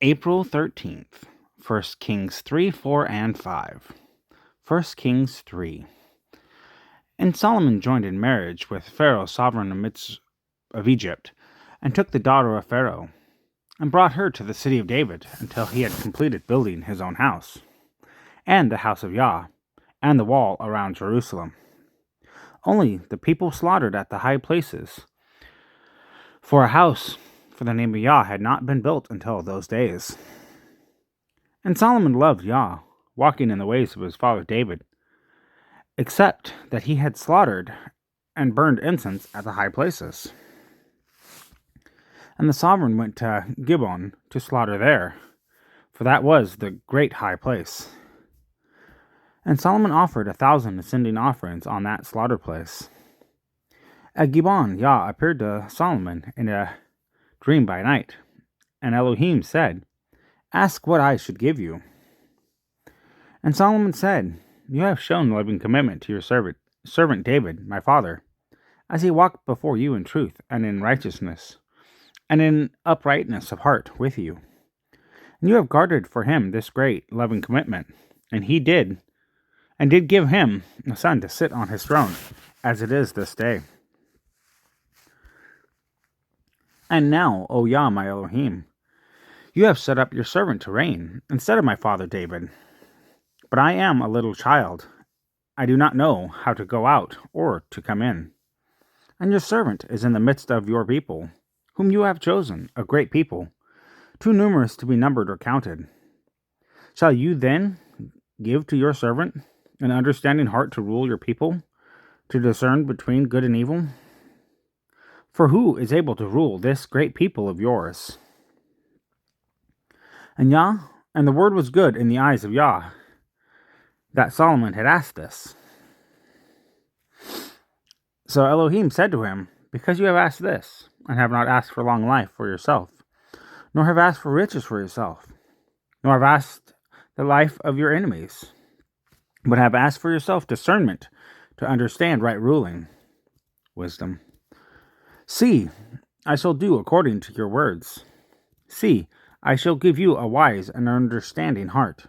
April 13th, 1 Kings 3, 4, and 5. 1 Kings 3. And Solomon joined in marriage with Pharaoh, sovereign amidst of Egypt, and took the daughter of Pharaoh, and brought her to the city of David until he had completed building his own house, and the house of Yah, and the wall around Jerusalem. Only the people slaughtered at the high places, for a house for the name of Yah had not been built until those days. And Solomon loved Yah, walking in the ways of his father David, except that he had slaughtered and burned incense at the high places. And the sovereign went to Gibeon to slaughter there, for that was the great high place. And Solomon offered 1,000 ascending offerings on that slaughter place. At Gibeon, Yah appeared to Solomon in a dream by night, and Elohim said, "Ask what I should give you." And Solomon said, "You have shown loving commitment to your servant David, my father, as he walked before you in truth and in righteousness, and in uprightness of heart with you. And you have guarded for him this great loving commitment, and did give him a son to sit on his throne, as it is this day. And now, O Yah, my Elohim, you have set up your servant to reign instead of my father David. But I am a little child. I do not know how to go out or to come in. And your servant is in the midst of your people, whom you have chosen, a great people, too numerous to be numbered or counted. Shall you then give to your servant an understanding heart to rule your people, to discern between good and evil? For who is able to rule this great people of yours?" And the word was good in the eyes of Yah, that Solomon had asked this. So Elohim said to him, "Because you have asked this, and have not asked for long life for yourself, nor have asked for riches for yourself, nor have asked the life of your enemies, but have asked for yourself discernment to understand right ruling, wisdom. See, I shall do according to your words. See, I shall give you a wise and understanding heart,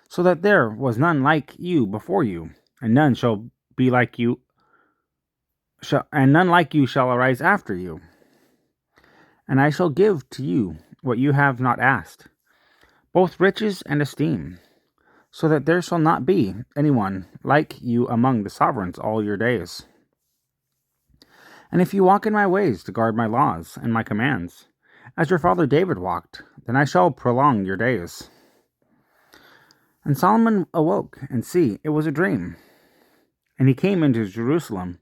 so that there was none like you before you, and none shall be like you, and none like you shall arise after you. And I shall give to you what you have not asked, both riches and esteem, so that there shall not be anyone like you among the sovereigns all your days. And if you walk in my ways to guard my laws and my commands, as your father David walked, then I shall prolong your days." And Solomon awoke, and see, it was a dream. And he came into Jerusalem,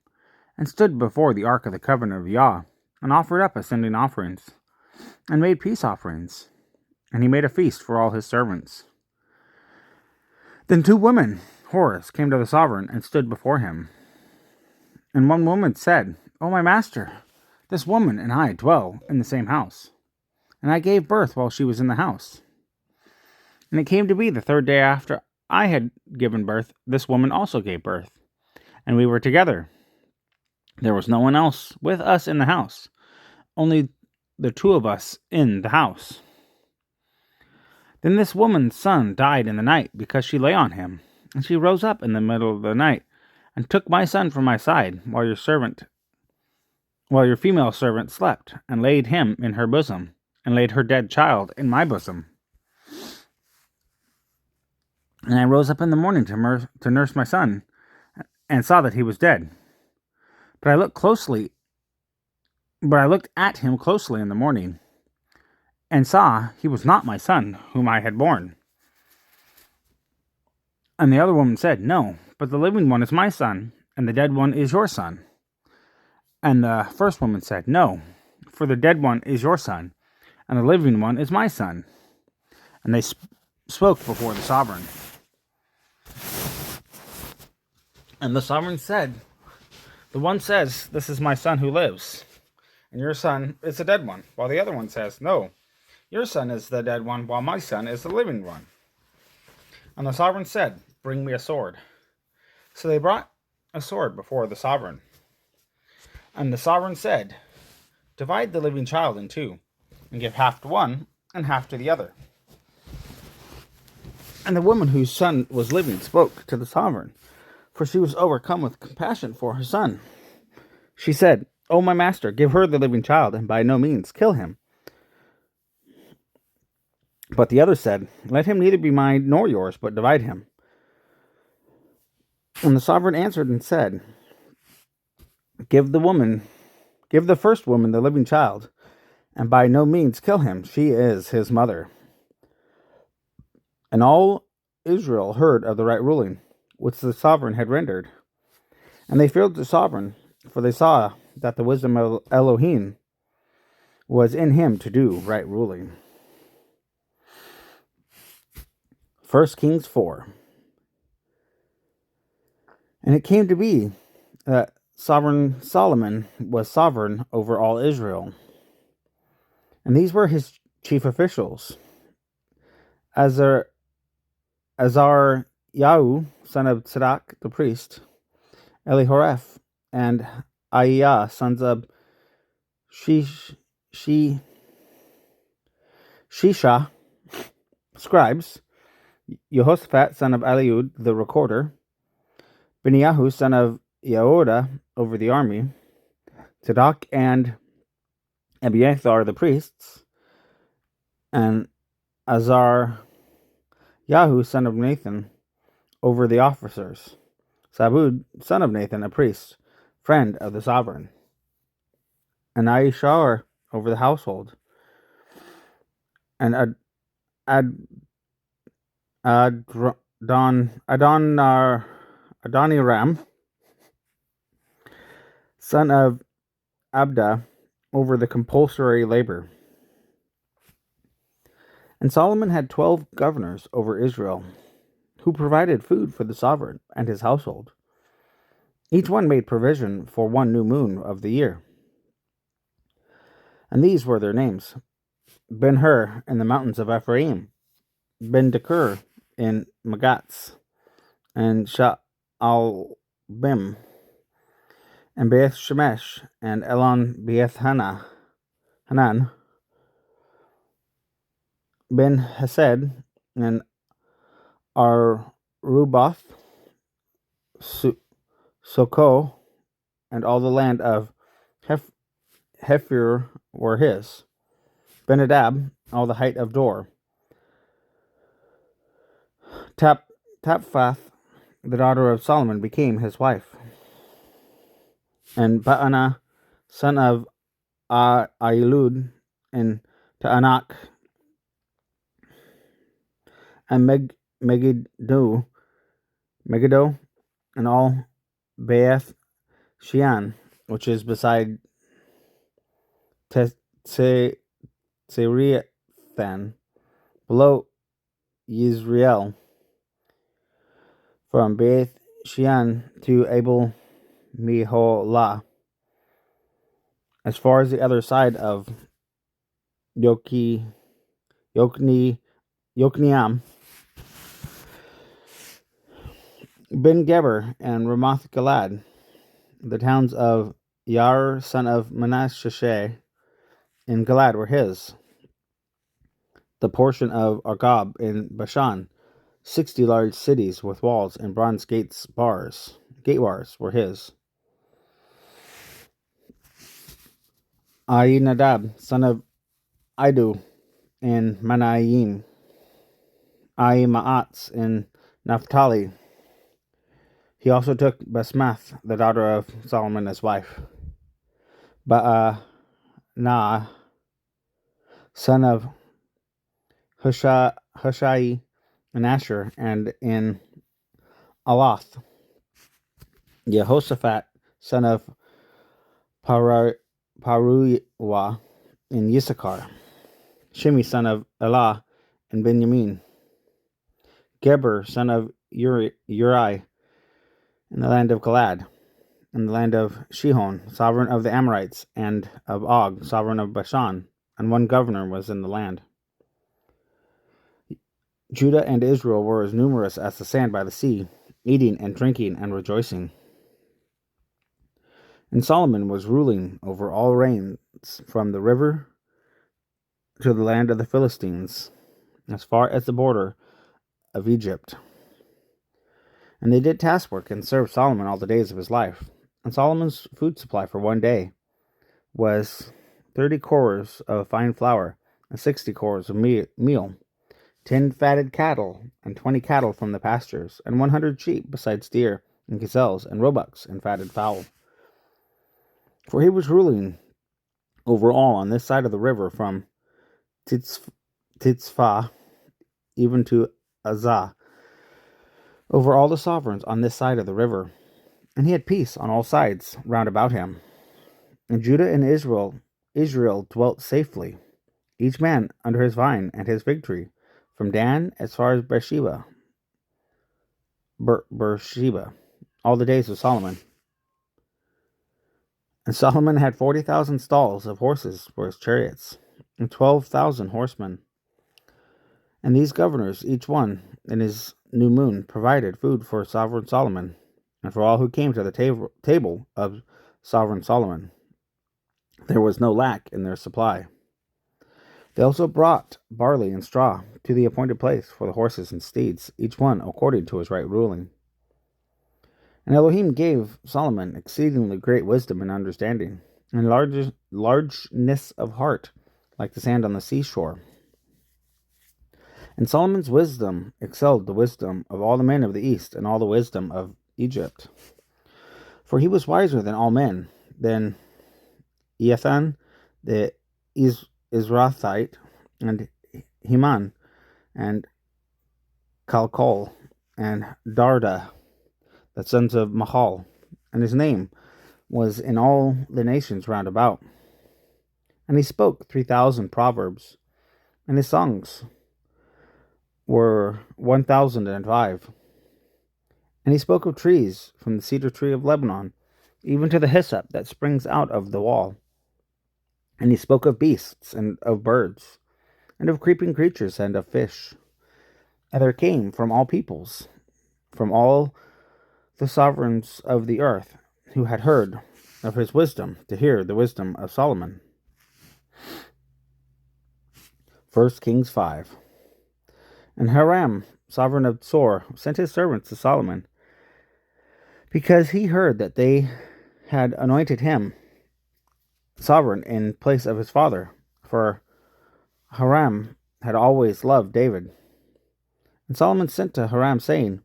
and stood before the ark of the covenant of Yah, and offered up ascending offerings, and made peace offerings. And he made a feast for all his servants. Then 2 women, whores, came to the sovereign, and stood before him. And one woman said, "O my master, this woman and I dwell in the same house, and I gave birth while she was in the house. And it came to be the 3rd day after I had given birth, this woman also gave birth, and we were together. There was no one else with us in the house, only the 2 of us in the house. Then this woman's son died in the night because she lay on him, and she rose up in the middle of the night and took my son from my side while your female servant slept, and laid him in her bosom, and laid her dead child in my bosom. And I rose up in the morning to nurse my son, and saw that he was dead. But I looked at him closely in the morning, and saw he was not my son whom I had born. And the other woman said, No, but the living one is my son, and the dead one is your son. And the first woman said, No, for the dead one is your son, and the living one is my son. And they spoke before the sovereign. And the sovereign said, The one says, This is my son who lives, and your son is the dead one, while the other one says, No, your son is the dead one, while my son is the living one. And the sovereign said, Bring me a sword. So they brought a sword before the sovereign. And the sovereign said, Divide the living child in 2, and give half to one and half to the other. And the woman whose son was living spoke to the sovereign, for she was overcome with compassion for her son. She said, "O my master, give her the living child, and by no means kill him." But the other said, "Let him neither be mine nor yours, but divide him." And the sovereign answered and said, Give the first woman the living child, and by no means kill him. She is his mother. And all Israel heard of the right ruling, which the sovereign had rendered. And they feared the sovereign, for they saw that the wisdom of Elohim was in him to do right ruling. 1 Kings 4. And it came to be that sovereign Solomon was sovereign over all Israel. And these were his chief officials: Azar Yahu, son of Tzadok the priest, Elihoreph, and Ahiah, sons of Shisha, scribes, Jehoshaphat, son of Eliud, the recorder, Beniyahu, son of Yehoiada, over the army, Tzadok and Abiathar, the priests, and Azar Yahu, son of Nathan, over the officers, Sabud, son of Nathan, a priest, friend of the sovereign, and Aishar, over the household, and Adoniram, son of Abda, over the compulsory labor. And Solomon had 12 governors over Israel, who provided food for the sovereign and his household. Each one made provision for one new moon of the year. And these were their names: Ben-Hur in the mountains of Ephraim, Ben-Dekur in Magatz, and Sha'albim, and Beth Shemesh, and Elon Beth Hanan, Ben Hesed, and Aruboth, Soko, and all the land of Hephir were his. Benadab, all the height of Dor. Taphath, the daughter of Solomon, became his wife. And Baana, son of Ahilud, in Ta'anak, and Megiddo, and all Beth Shean, which is beside Tserethan, below Yisrael, from Beth Shean to Abel Meholah, as far as the other side of Yokneam, Ben Geber, and Ramoth Galad, the towns of Yair, son of Manasseh, in Galad were his. The portion of Argob in Bashan, 60 large cities with walls and bronze gate bars were his. Ahinadab, son of Idu, in Manaim, Ahimaatz in Naphtali. He also took Basmath, the daughter of Solomon, as wife. Baanah, son of Hushai in Asher, and in Aloth. Jehoshaphat, son of Paruah, in Issachar. Shimi, son of Elah, in Benjamin. Geber, son of Uri, in the land of Galad, in the land of Shihon, sovereign of the Amorites, and of Og, sovereign of Bashan, and one governor was in the land. Judah and Israel were as numerous as the sand by the sea, eating and drinking and rejoicing. And Solomon was ruling over all reigns from the river to the land of the Philistines, as far as the border of Egypt. And they did taskwork and served Solomon all the days of his life. And Solomon's food supply for one day was 30 cores of fine flour and 60 cores of meal, 10 fatted cattle and 20 cattle from the pastures, and 100 sheep, besides deer and gazelles and roebucks and fatted fowl. For he was ruling over all on this side of the river from Titzphah even to Azah, over all the sovereigns on this side of the river. And he had peace on all sides round about him. And Judah and Israel dwelt safely, each man under his vine and his fig tree, from Dan as far as Beersheba, all the days of Solomon. And Solomon had 40,000 stalls of horses for his chariots, and 12,000 horsemen. And these governors, each one in his new moon, provided food for sovereign Solomon, and for all who came to the table of sovereign Solomon. There was no lack in their supply. They also brought barley and straw to the appointed place for the horses and steeds, each one according to his right ruling. And Elohim gave Solomon exceedingly great wisdom and understanding, and largeness of heart, like the sand on the seashore. And Solomon's wisdom excelled the wisdom of all the men of the east and all the wisdom of Egypt. For he was wiser than all men, than Ethan the Izrathite, and Heman, and Calcol, and Darda, the sons of Mahal, and his name was in all the nations round about. And he spoke 3,000 proverbs, and his songs were 1,005. And he spoke of trees, from the cedar tree of Lebanon, even to the hyssop that springs out of the wall. And he spoke of beasts, and of birds, and of creeping creatures, and of fish. And there came from all peoples, from all the sovereigns of the earth, who had heard of his wisdom, to hear the wisdom of Solomon. 1 Kings 5. And Hiram, sovereign of Sor, sent his servants to Solomon, because he heard that they had anointed him sovereign in place of his father, for Hiram had always loved David. And Solomon sent to Hiram, saying,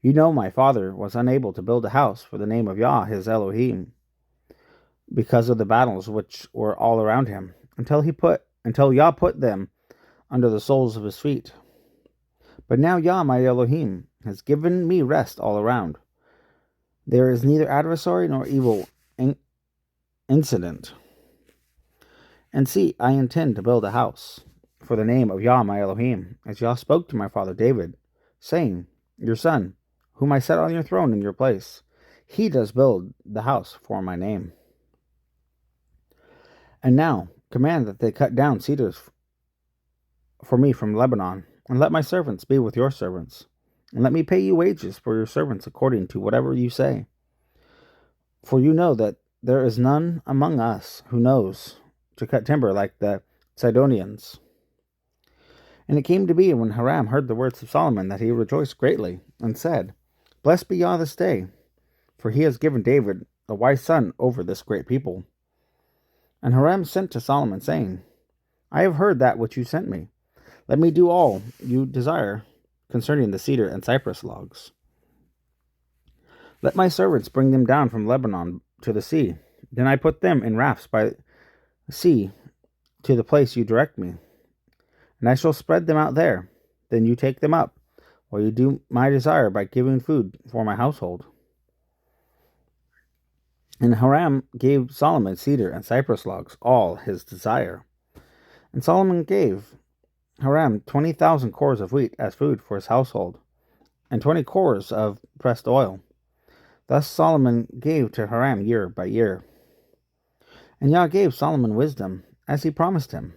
You know my father was unable to build a house for the name of Yah his Elohim, because of the battles which were all around him, until Yah put them under the soles of his feet. But now Yah my Elohim has given me rest all around. There is neither adversary nor evil incident. And see, I intend to build a house for the name of Yah my Elohim, as Yah spoke to my father David, saying, Your son, whom I set on your throne in your place, he does build the house for my name. And now command that they cut down cedars for me from Lebanon, and let my servants be with your servants, and let me pay you wages for your servants according to whatever you say. For you know that there is none among us who knows to cut timber like the Sidonians. And it came to be, when Hiram heard the words of Solomon, that he rejoiced greatly, and said, Blessed be Yah this day, for he has given David a wise son over this great people. And Hiram sent to Solomon, saying, I have heard that which you sent me. Let me do all you desire concerning the cedar and cypress logs. Let my servants bring them down from Lebanon to the sea. Then I put them in rafts by the sea to the place you direct me. And I shall spread them out there. Then you take them up, while you do my desire by giving food for my household. And Hiram gave Solomon cedar and cypress logs, all his desire. And Solomon gave Hiram 20,000 cores of wheat as food for his household, and 20 cores of pressed oil. Thus Solomon gave to Hiram year by year. And Yah gave Solomon wisdom, as he promised him.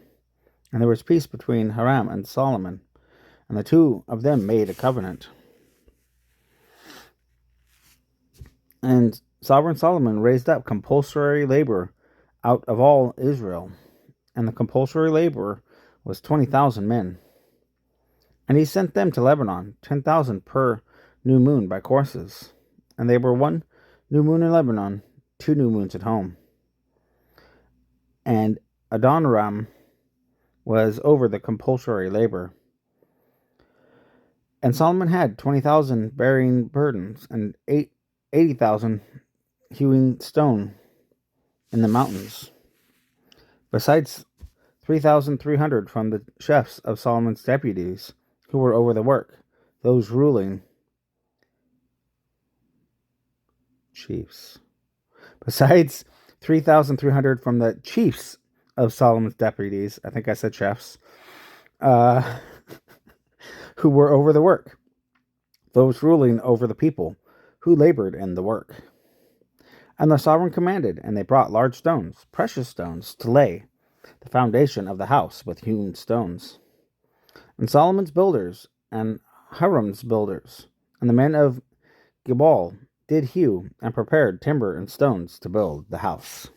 And there was peace between Hiram and Solomon, and the two of them made a covenant. And sovereign Solomon raised up compulsory labor out of all Israel, and the compulsory labor was 20,000 men. And he sent them to Lebanon, 10,000 per new moon by courses. And they were 1 new moon in Lebanon, 2 new moons at home. And Adoniram was over the compulsory labor. And Solomon had 20,000 bearing burdens and 80,000 hewing stone in the mountains, besides 3,300 from the chefs of Solomon's deputies who were over the work, those ruling chiefs. Besides 3,300 from the chiefs of Solomon's deputies, I think I said chefs, who were over the work, those ruling over the people who labored in the work. And the sovereign commanded, and they brought large stones, precious stones, to lay the foundation of the house with hewn stones. And Solomon's builders, and Hiram's builders, and the men of Gebal did hew and prepared timber and stones to build the house.